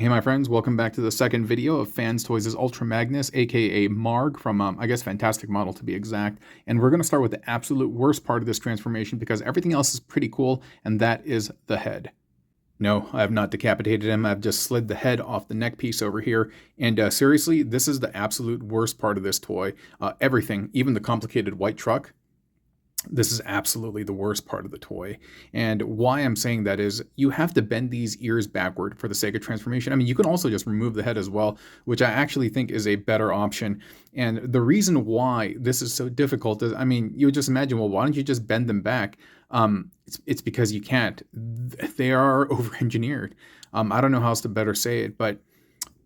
Hey my friends, welcome back to the second video of Fans Toys' Ultra Magnus, aka Margh, from, I guess, Fantastic Model to be exact. And we're going to start with the absolute worst part of this transformation because everything else is pretty cool, and that is the head. No, I have not decapitated him, I've just slid the head off the neck piece over here. And seriously, this is the absolute worst part of this toy. Everything, even the complicated white truck, this is absolutely the worst part of the toy. And why I'm saying that is you have to bend these ears backward for the sake of transformation. I mean, you can also just remove the head as well, which I actually think is a better option. And the reason why this is so difficult is, I mean, you would just imagine, well, why don't you just bend them back? It's because you can't. They are over-engineered. I don't know how else to better say it, but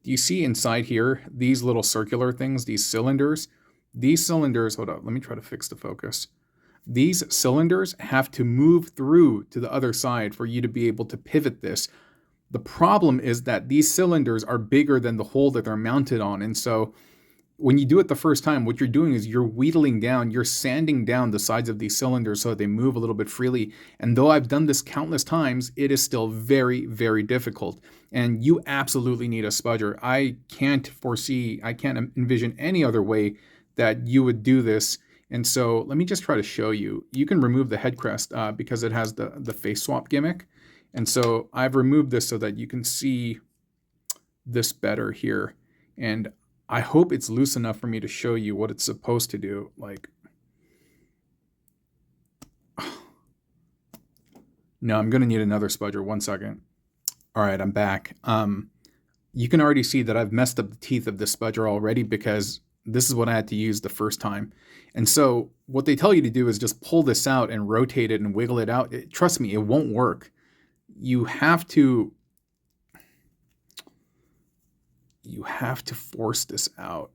you see inside here, these little circular things, these cylinders, hold on, let me try to fix the focus. These cylinders have to move through to the other side for you to be able to pivot this. The problem is that these cylinders are bigger than the hole that they're mounted on. And so when you do it the first time, what you're doing is you're wheedling down, you're sanding down the sides of these cylinders so that they move a little bit freely. And though I've done this countless times, it is still very, very difficult. And you absolutely need a spudger. I can't envision any other way that you would do this. And so let me just try to show you. You can remove the head crest because it has the face swap gimmick. And so I've removed this so that you can see this better here. And I hope it's loose enough for me to show you what it's supposed to do. Like, no, I'm going to need another spudger. 1 second. All right, I'm back. You can already see that I've messed up the teeth of this spudger already because this is what I had to use the first time. And so what they tell you to do is just pull this out and rotate it and wiggle it out. Trust me, it won't work. You have to force this out.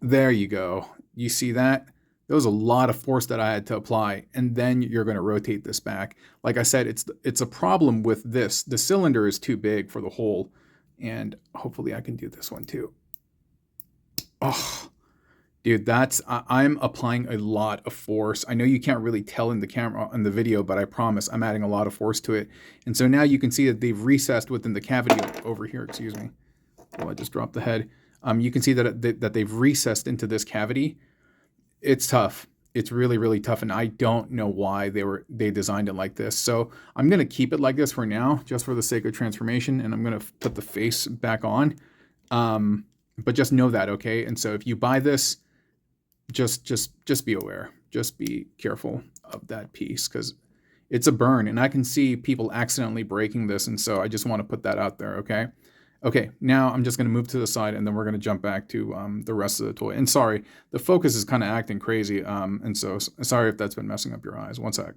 There you go. You see that? There was a lot of force that I had to apply, and then you're going to rotate this back. Like I said, it's a problem with this. The cylinder is too big for the hole. And hopefully I can do this one too. Oh, dude, I'm applying a lot of force. I know you can't really tell in the video, but I promise I'm adding a lot of force to it. And so now you can see that they've recessed within the cavity over here, excuse me. Oh, I just dropped the head. You can see that they've recessed into this cavity. It's tough. It's really, really tough, and I don't know why they designed it like this. So I'm going to keep it like this for now, just for the sake of transformation, and I'm going to put the face back on. But just know that, okay? And so if you buy this, just be aware. Just be careful of that piece, because it's a burn, and I can see people accidentally breaking this, and so I just want to put that out there, okay? Okay, now I'm just going to move to the side, and then we're going to jump back to the rest of the toy. And sorry, the focus is kind of acting crazy, and so sorry if that's been messing up your eyes. 1 sec.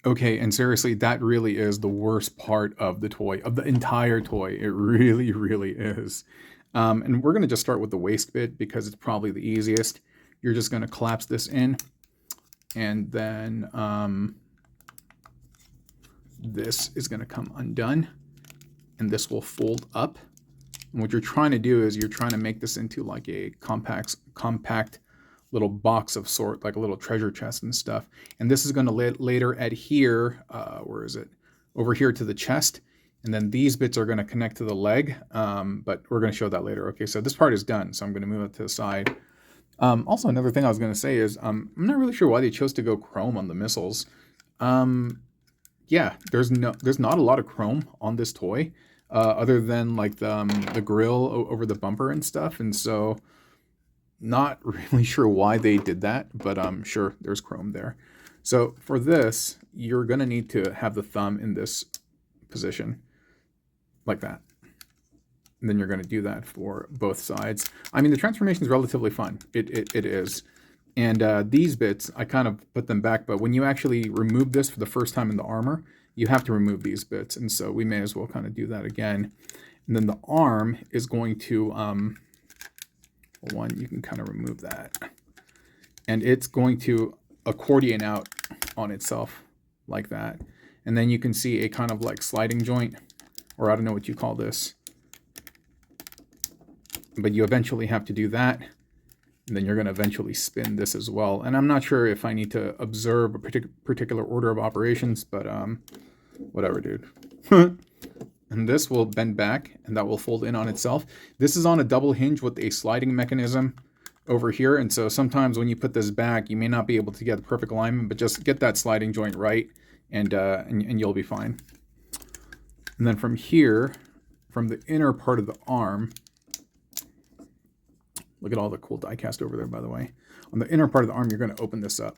Okay, and seriously, that really is the worst part of the toy, of the entire toy. It really, really is. And we're going to just start with the waist bit because it's probably the easiest. You're just going to collapse this in, and then this is going to come undone, and this will fold up. And what you're trying to do is you're trying to make this into like a compact little box of sort, like a little treasure chest and stuff. And this is going to later adhere, where is it? Over here to the chest. And then these bits are going to connect to the leg, but we're going to show that later. Okay, so this part is done, so I'm going to move it to the side. Also, another thing I was going to say is I'm not really sure why they chose to go chrome on the missiles. Yeah, there's not a lot of chrome on this toy. Other than like the grill over the bumper and stuff. And so not really sure why they did that, but sure, there's chrome there. So for this, you're going to need to have the thumb in this position like that. And then you're going to do that for both sides. I mean, the transformation is relatively fun. It is. And these bits, I kind of put them back, but when you actually remove this for the first time in the armor, you have to remove these bits, and so we may as well kind of do that again. And then the arm is going to, you can kind of remove that. And it's going to accordion out on itself like that. And then you can see a kind of like sliding joint, or I don't know what you call this. But you eventually have to do that. And then you're going to eventually spin this as well. And I'm not sure if I need to observe a particular order of operations, but Whatever, dude. And this will bend back, and that will fold in on itself. This is on a double hinge with a sliding mechanism over here, and so sometimes when you put this back, you may not be able to get the perfect alignment, but just get that sliding joint right, and you'll be fine. And then from here, from the inner part of the arm, look at all the cool die cast over there, by the way. On the inner part of the arm, you're going to open this up.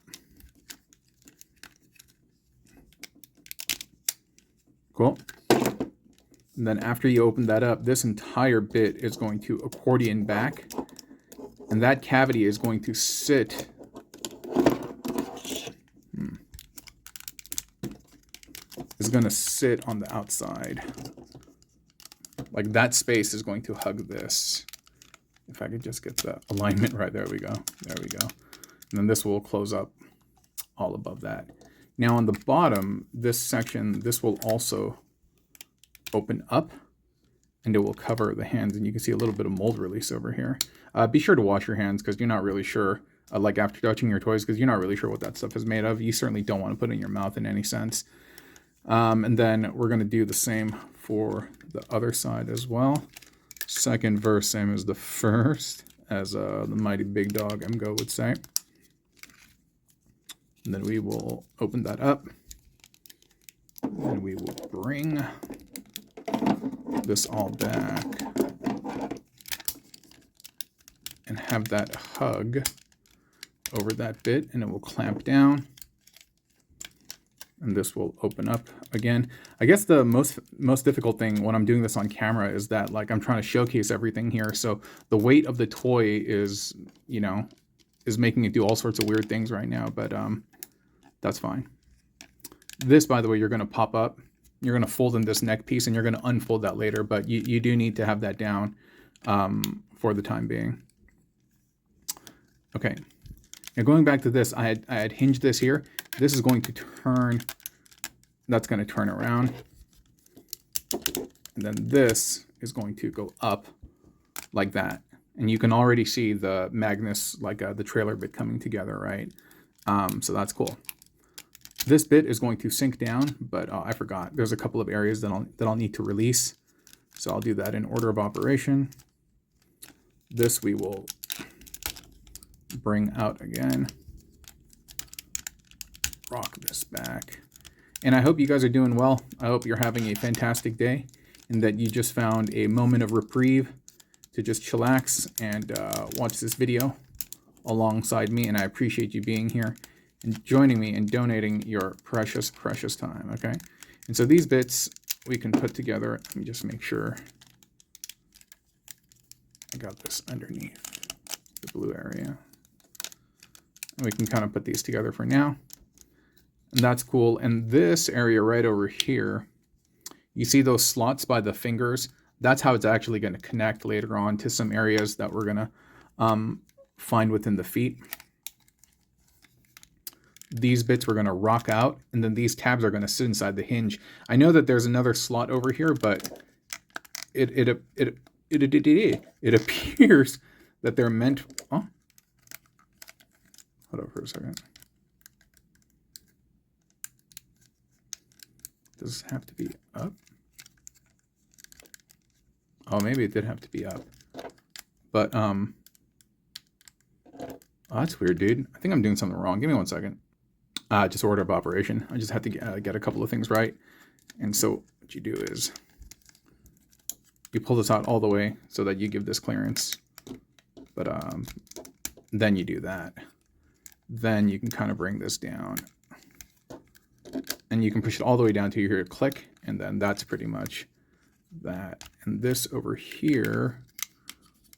Cool. And then after you open that up, this entire bit is going to accordion back, and that cavity is going to sit on the outside. Like that space is going to hug this. If I could just get the alignment right, there we go. There we go. And then this will close up all above that. Now on the bottom, this section, this will also open up, and it will cover the hands, and you can see a little bit of mold release over here. Be sure to wash your hands because you're not really sure, like after touching your toys, because you're not really sure what that stuff is made of. You certainly don't want to put it in your mouth in any sense. And then we're going to do the same for the other side as well. Second verse, same as the first, as the mighty big dog MGO would say. And then we will open that up, and we will bring this all back and have that hug over that bit, and it will clamp down, and this will open up again. I guess the most difficult thing when I'm doing this on camera is that, like, I'm trying to showcase everything here, so the weight of the toy is, you know, is making it do all sorts of weird things right now, but that's fine. This, by the way, you're going to pop up. You're going to fold in this neck piece, and you're going to unfold that later, but you do need to have that down for the time being. Okay, now going back to this, I had hinged this here. This is going to turn, that's going to turn around, and then this is going to go up like that. And you can already see the Magnus, like the trailer bit coming together, right? So that's cool. This bit is going to sink down, but I forgot. There's a couple of areas that I'll need to release. So I'll do that in order of operation. This we will bring out again. Rock this back. And I hope you guys are doing well. I hope you're having a fantastic day and that you just found a moment of reprieve to just chillax and watch this video alongside me. And I appreciate you being here and joining me and donating your precious, precious time, okay? And so these bits we can put together. Let me just make sure I got this underneath the blue area. And we can kind of put these together for now. And that's cool. And this area right over here, you see those slots by the fingers? That's how it's actually going to connect later on to some areas that we're going to find within the feet. These bits we're going to rock out, and then these tabs are going to sit inside the hinge. I know that there's another slot over here, but it appears that they're meant. Oh, hold on for a second. Does it have to be up? Oh, maybe it did have to be up, but oh, that's weird, dude. I think I'm doing something wrong. Give me 1 second. Just order of operation. I just have to get a couple of things right. And so what you do is you pull this out all the way so that you give this clearance. But then you do that. Then you can kind of bring this down. And you can push it all the way down to you hear it click. And then that's pretty much that. And this over here,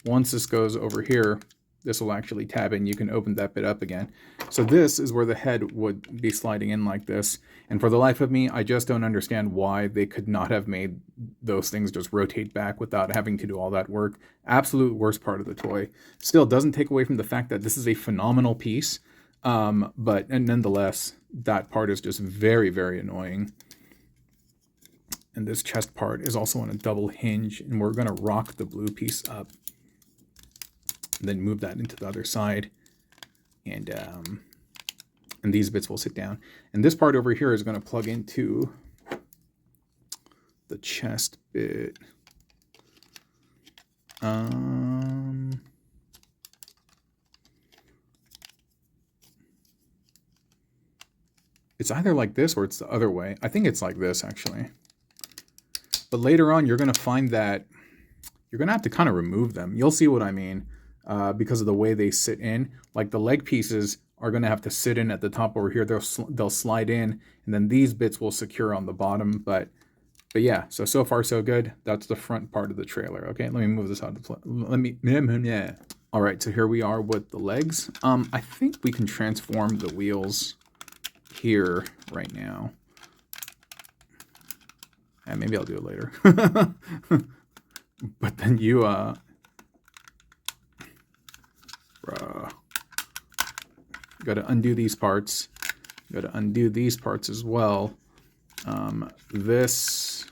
once this goes over here, this will actually tab in. You can open that bit up again. So this is where the head would be sliding in like this. And for the life of me, I just don't understand why they could not have made those things just rotate back without having to do all that work. Absolute worst part of the toy. Still doesn't take away from the fact that this is a phenomenal piece. But nonetheless, that part is just very, very annoying. And this chest part is also on a double hinge, and we're going to rock the blue piece up. Then move that into the other side, and these bits will sit down. And this part over here is going to plug into chest bit. It's either like this or it's the other way. I think it's like this, actually. But later on, you're going to find that you're going to have to kind of remove them. You'll see what I mean because of the way they sit in. Like the leg pieces are going to have to sit in at the top over here. They'll slide in, and then these bits will secure on the bottom. But yeah, so far so good. That's the front part of the trailer. Okay, let me move this out of the yeah. All right, so here we are with the legs. I think we can transform the wheels here right now. And maybe I'll do it later. But then you got to undo these parts. You got to undo these parts as well. This,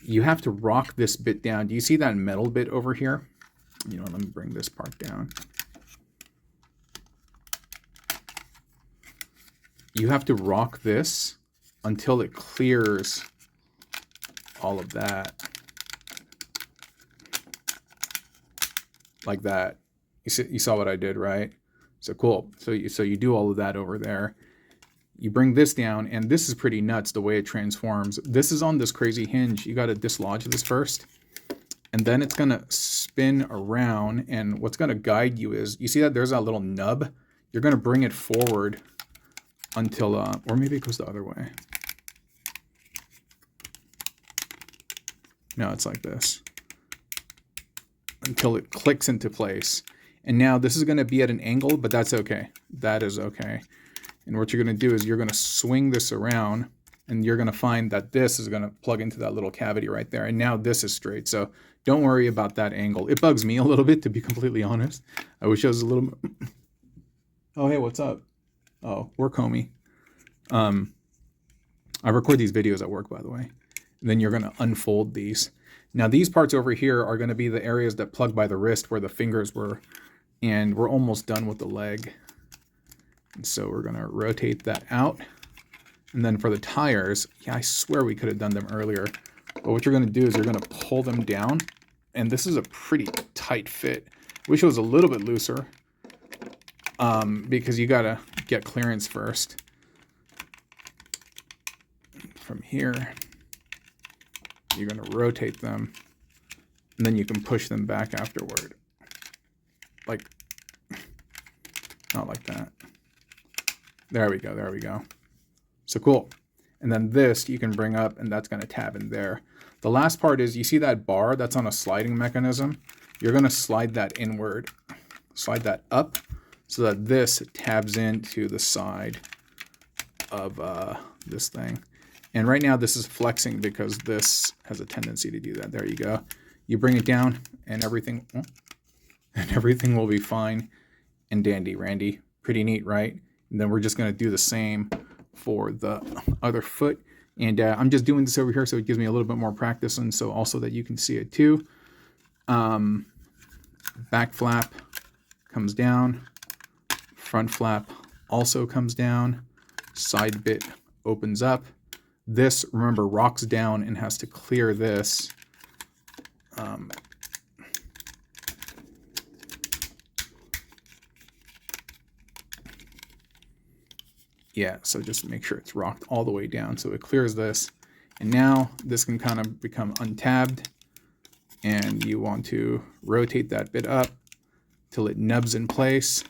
you have to rock this bit down. Do you see that metal bit over here? You know, let me bring this part down. You have to rock this until it clears all of that. Like that. You saw what I did, right? So cool. So you do all of that over there. You bring this down, and this is pretty nuts the way it transforms. This is on this crazy hinge. You got to dislodge this first. And then it's going to spin around, and what's going to guide you is, you see that there's that little nub? You're going to bring it forward until, or maybe it goes the other way. No, it's like this. Until it clicks into place. And now this is going to be at an angle, but that's okay. That is okay. And what you're going to do is you're going to swing this around, and you're going to find that this is going to plug into that little cavity right there. And now this is straight. So don't worry about that angle. It bugs me a little bit, to be completely honest. I wish I was a little... Oh, hey, what's up? Oh, work homie. I record these videos at work, by the way. And then you're going to unfold these. Now, these parts over here are going to be the areas that plug by the wrist where the fingers were. And we're almost done with the leg. And so we're going to rotate that out. And then for the tires, yeah, I swear we could have done them earlier. But what you're going to do is you're going to pull them down. And this is a pretty tight fit. Wish it was a little bit looser. Because you got to get clearance first. From here, you're going to rotate them. And then you can push them back afterward. Like, not like that. There we go, there we go. So cool. And then this you can bring up, and that's going to tab in there. The last part is, you see that bar that's on a sliding mechanism? You're going to slide that inward. Slide that up so that this tabs into the side of this thing. And right now this is flexing because this has a tendency to do that. There you go. You bring it down, and everything will be fine and dandy, Randy. Pretty neat, right? And then we're just going to do the same for the other foot. And I'm just doing this over here so it gives me a little bit more practice, and so also that you can see it too. Back flap comes down. Front flap also comes down. Side bit opens up. This, remember, rocks down and has to clear this. Yeah, so just make sure it's rocked all the way down so it clears this. And now this can kind of become untabbed, and you want to rotate that bit up till it nubs in place,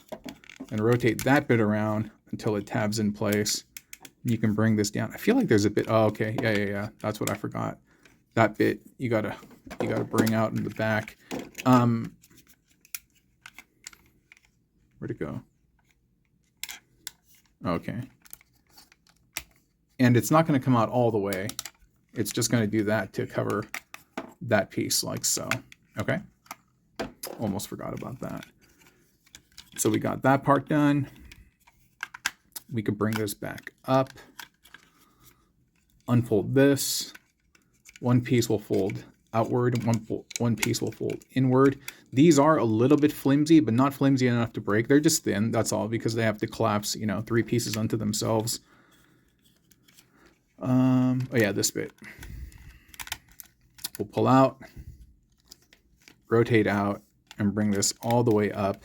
and rotate that bit around until it tabs in place. You can bring this down. I feel like there's a bit, oh, okay, yeah, that's what I forgot. That bit you gotta bring out in the back. Where'd it go? Okay. And it's not going to come out all the way. It's just going to do that to cover that piece like so. Okay. Almost forgot about that. So we got that part done. We could bring this back up. Unfold this. One piece will fold outward. One piece will fold inward. These are a little bit flimsy, but not flimsy enough to break. They're just thin, that's all, because they have to collapse, 3 pieces onto themselves. Oh yeah, this bit. We'll pull out, rotate out, and bring this all the way up.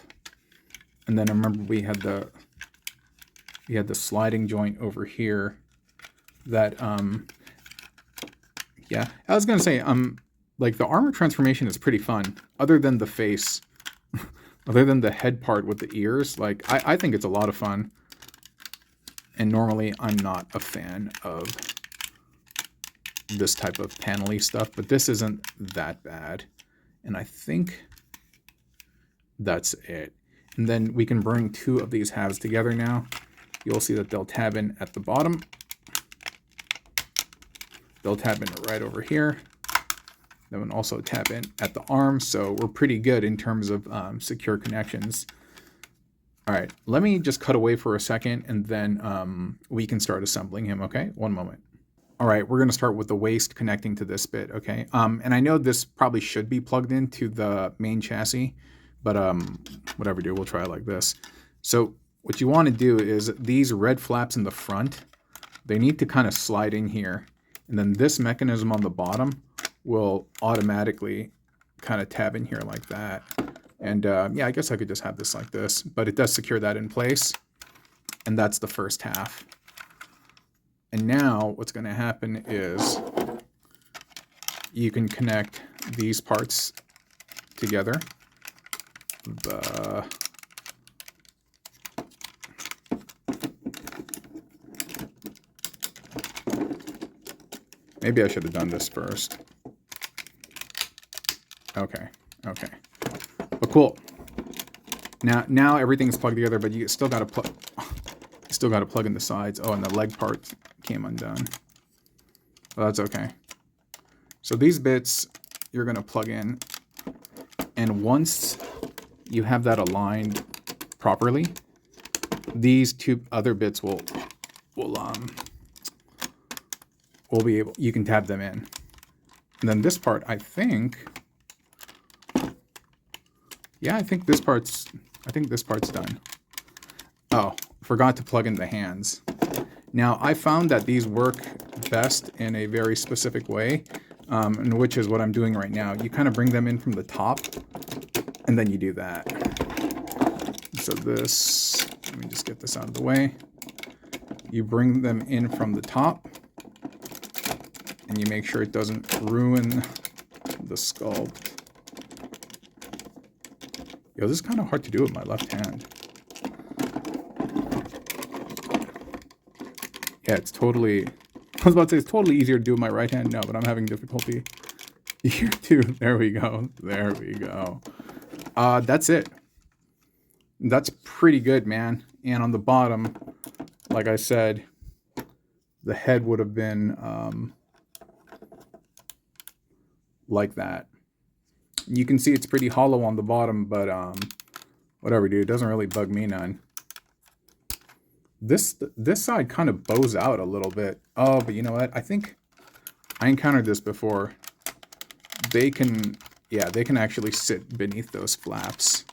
And then remember we had the sliding joint over here that yeah, I was gonna say like the armor transformation is pretty fun, other than the face. Other than the head part with the ears, like I think it's a lot of fun. And normally I'm not a fan of this type of panel-y stuff, but this isn't that bad. And I think that's it. And then we can bring two of these halves together now. You'll see that they'll tab in at the bottom. They'll tab in right over here. Then we'll also tap in at the arm, so we're pretty good in terms of secure connections. All right, let me just cut away for a second, and then we can start assembling him, okay? One moment. All right, we're gonna start with the waist connecting to this bit, okay? And I know this probably should be plugged into the main chassis, but whatever, dude, we'll try it like this. So what you wanna do is these red flaps in the front, they need to kind of slide in here. And then this mechanism on the bottom will automatically kind of tab in here like that. And yeah, I guess I could just have this like this, but it does secure that in place. And that's the first half. And now what's going to happen is you can connect these parts together. Maybe I should have done this first. Okay, okay. But cool. Now everything's plugged together, but you still gotta plug in the sides. Oh, and the leg part came undone. Well, that's okay. So these bits you're gonna plug in, and once you have that aligned properly, these two other bits will be able, you can tab them in. And then this part, I think, yeah, I think this part's done. Oh, forgot to plug in the hands. Now, I found that these work best in a very specific way, and which is what I'm doing right now. You kind of bring them in from the top, and then you do that. So this, let me just get this out of the way. You bring them in from the top, and you make sure it doesn't ruin the sculpt. Yo, this is kind of hard to do with my left hand. Yeah, it's totally, I was about to say it's totally easier to do with my right hand. No, but I'm having difficulty here too. There we go. There we go. That's it. That's pretty good, man. And on the bottom, like I said, the head would have been like that. You can see it's pretty hollow on the bottom, but whatever, dude. It doesn't really bug me none. This side kind of bows out a little bit. Oh, but you know what? I think I encountered this before. They can, yeah, they can actually sit beneath those flaps.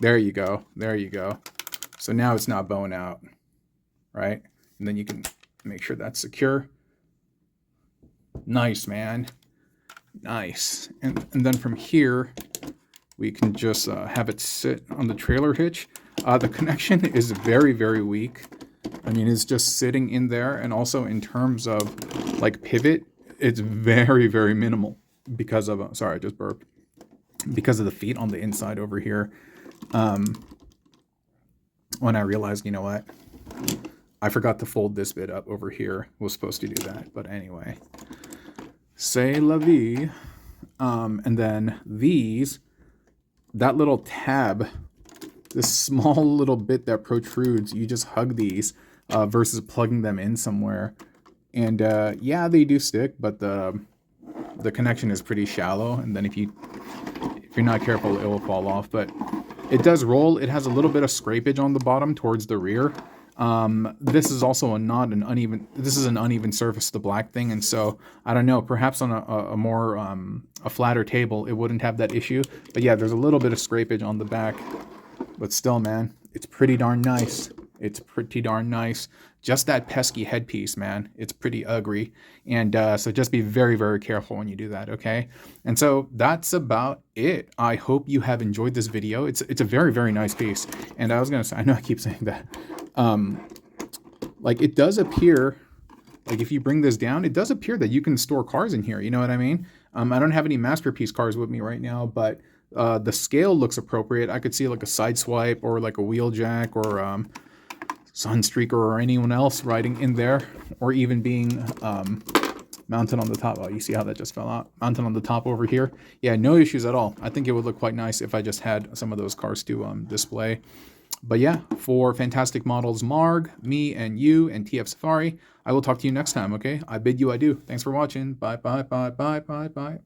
There you go. There you go. So now it's not bowing out, right? And then you can make sure that's secure. Nice, man. Nice. And then from here, we can just have it sit on the trailer hitch. The connection is very, very weak. I mean, it's just sitting in there. And also in terms of like pivot, it's very, very minimal because of, sorry, I just burped. Because of the feet on the inside over here. When I realized, you know what? I forgot to fold this bit up over here. Was supposed to do that, but anyway. C'est la vie. And then these, that little tab, this small little bit that protrudes, you just hug these versus plugging them in somewhere. And yeah, they do stick, but the connection is pretty shallow. And then if you're not careful, it will fall off. But it does roll. It has a little bit of scrapage on the bottom towards the rear. This is also an uneven surface, the black thing, and so I don't know, perhaps on a more a flatter table it wouldn't have that issue, but yeah, there's a little bit of scrapage on the back, but still, man, it's pretty darn nice. It's pretty darn nice. just that pesky headpiece, man, it's pretty ugly. And so just be very, very careful when you do that, okay? And so that's about it. I hope you have enjoyed this video. It's a very, very nice piece. And I was gonna say, I know I keep saying that. Like, it does appear, like if you bring this down, it does appear that you can store cars in here, you know what I mean? I don't have any masterpiece cars with me right now, but the scale looks appropriate. I could see like a Sideswipe or like a Wheeljack or Sunstreaker or anyone else riding in there, or even being mounted on the top. Oh, you see how that just fell out? Mounted on the top over here. Yeah, no issues at all. I think it would look quite nice if I just had some of those cars to display. But yeah, for Fantastic Models Margh, me and you and TF Safari, I will talk to you next time, okay? I bid you adieu. Thanks for watching. Bye, bye, bye, bye, bye, bye.